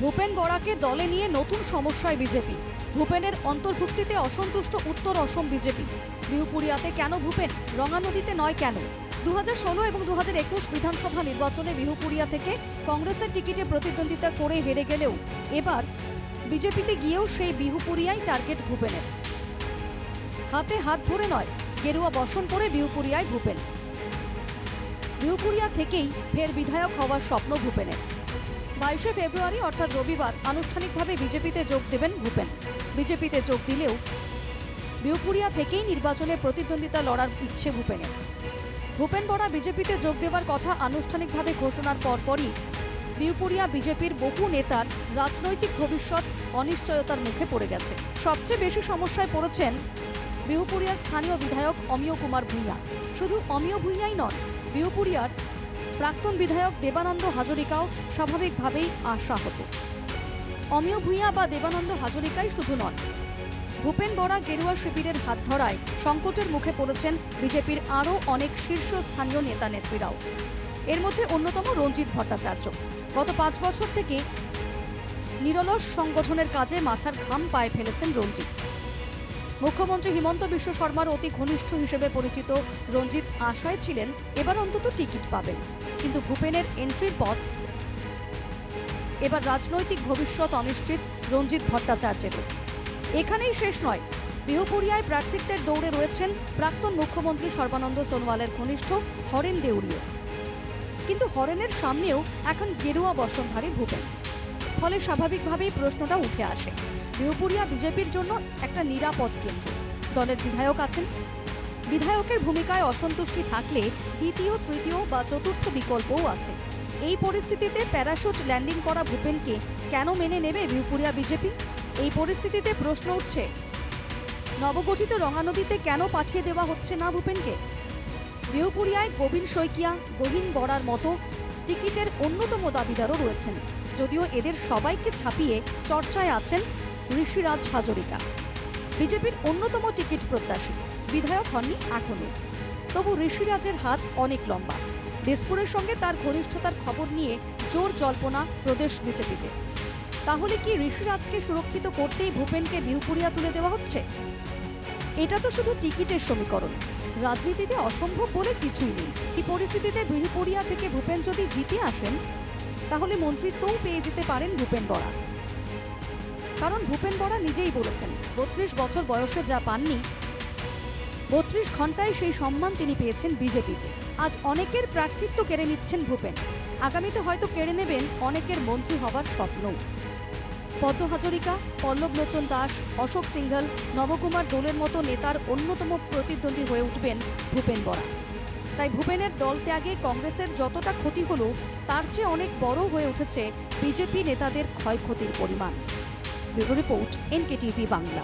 ভূপেন বরাকে দলে নিয়ে নতুন সমস্যায় বিজেপি। ভূপেনের অন্তর্ভুক্তিতে অসন্তুষ্ট উত্তর অসম বিজেপি। বিহুপুরিয়াতে কেন ভূপেন, রঙানদীতে নয় কেন? 2016 এবং 2021 বিধানসভা নির্বাচনে বিহুপুরিয়া থেকে কংগ্রেসের টিকিটে প্রতিদ্বন্দ্বিতা করে হেরে গেলেও এবার বিজেপিতে গিয়েও সেই বিহুপুরিয়াই টার্গেট ভূপেনের। হাতে হাত ধরে নয়, গেরুয়া বসন পরে বিহুপুরিয়ায় ভূপেন। বিহুপুরিয়া থেকেই ফের বিধায়ক হওয়ার স্বপ্ন ভূপেনের। 22 ফেব্রুয়ারি অর্থাৎ রবিবার আনুষ্ঠানিকভাবে বিজেপিতে যোগ দেবেন ভূপেন। বিজেপিতে যোগ দিলেও বিহুপুরিয়া থেকেই নির্বাচনে প্রতিদ্বন্দ্বিতা লড়ার ইচ্ছে ভূপেনের। ভূপেন বরা বিজেপিতে যোগ দেওয়ার কথা আনুষ্ঠানিকভাবে ঘোষণার পরপরই বিহুপুরিয়া বিজেপির বহু নেতার রাজনৈতিক ভবিষ্যৎ অনিশ্চয়তার মুখে পড়ে গেছে। সবচেয়ে বেশি সমস্যায় পড়েছেন বিহুপুরিয়ার স্থানীয় বিধায়ক অমিয় কুমার ভূঁইয়া। শুধু অমিয় ভূঁইয়াই নন, বিহুপুরিয়ার প্রাক্তন বিধায়ক দেবানন্দ হাজরিকাও স্বাভাবিকভাবেই আশাহত। অমিয় ভূঁইয়া বা দেবানন্দ হাজরিকাই শুধু নন, ভূপেন বরা গেরুয়া শিবিরের হাত ধরায় সংকটের মুখে পড়েছেন বিজেপির আরও অনেক শীর্ষস্থানীয় নেতা নেত্রীরাও। এর মধ্যে অন্যতম রঞ্জিত ভট্টাচার্য। গত 5 বছর থেকে নিরলস সংগঠনের কাজে মাথার ঘাম পায়ে ফেলেছেন রঞ্জিত। মুখ্যমন্ত্রী হিমন্ত বিশ্ব শর্মার অতি ঘনিষ্ঠ হিসেবে পরিচিত রঞ্জিত আশায় ছিলেন এবার অন্তত টিকিট পাবেন, কিন্তু ভূপেনের এন্ট্রির পর এবার রাজনৈতিক ভবিষ্যৎ অনিশ্চিত রঞ্জিত ভট্টাচার্যেরও। এখানেই শেষ নয়, বিহুপুরিয়ায় প্রার্থিত্বের দৌড়ে রয়েছেন প্রাক্তন মুখ্যমন্ত্রী সর্বানন্দ সোনোয়ালের ঘনিষ্ঠ হরেন দেউড়িও। কিন্তু হরেনের সামনেও এখন গেরুয়া বসনধারী ভূপেন। ফলে স্বাভাবিকভাবেই প্রশ্নটা উঠে আসে, বিহুপুরিয়া বিজেপির জন্য একটা নিরাপদ কেন্দ্র। দলের বিধায়ক আছেন, বিধায়কের ভূমিকায় অসন্তুষ্টি থাকলে দ্বিতীয়, তৃতীয় বা চতুর্থ বিকল্পও আছে। এই পরিস্থিতিতে প্যারাশুট ল্যান্ডিং করা ভূপেনকে কেন মেনে নেবে বিহুপুরিয়া বিজেপি? এই পরিস্থিতিতে প্রশ্ন উঠছে, নবগঠিত রঙানদীতে কেন পাঠিয়ে দেওয়া হচ্ছে না ভূপেনকে? বিহুপুরিয়ায় গোবিন শইকিয়া, গোবিন বরার মতো টিকিটের অন্যতম দাবিদারও রয়েছেন, যদিও এদের সবাইকে ছাপিয়ে চর্চায় আছেন ঋষিরাজ হাজরিকা, বিজেপির অন্যতম টিকিট প্রত্যাশী। বিধায়ক হননি এখনো, তবু ঋষিরাজের হাত অনেক লম্বা। দিসপুরের সঙ্গে তার ঘনিষ্ঠতার খবর নিয়ে জোর জল্পনা প্রদেশ বিজেপিতে। তাহলে কি ঋষিরাজকে সুরক্ষিত করতেই ভূপেনকে বিহুপুরিয়া তুলে দেওয়া হচ্ছে? এটা তো শুধু টিকিটের সমীকরণ, রাজনীতিতে অসম্ভব বলে কিছুই নেই। এই পরিস্থিতিতে বিহুপুরিয়া থেকে ভূপেন যদি জিতে আসেন, তাহলে মন্ত্রিত্বও পেয়ে যেতে পারেন ভূপেন বরা। কারণ ভূপেন বরা নিজেই বলেছেন, 32 বছর বয়সে যা পাননি, 32 ঘন্টায় সেই সম্মান তিনি পেয়েছেন বিজেপিতে। আজ অনেকের প্রার্থিত্ব কেড়ে নিচ্ছেন ভূপেন, আগামীতে হয়তো কেড়ে নেবেন অনেকের মন্ত্রী হবার স্বপ্ন। পদ্ম হাজরিকা, পল্লবলোচন দাস, অশোক সিংঘল, নবকুমার দোলের মতো নেতার অন্যতম প্রতিদ্বন্দ্বী হয়ে উঠবেন ভূপেন বরা। তাই ভূপেনের দল ত্যাগে কংগ্রেসের যতটা ক্ষতি হলো, তার চেয়ে অনেক বড় হয়ে উঠেছে বিজেপি নেতাদের ক্ষয়ক্ষতির পরিমাণ। Bureau report, NKTV Bangla.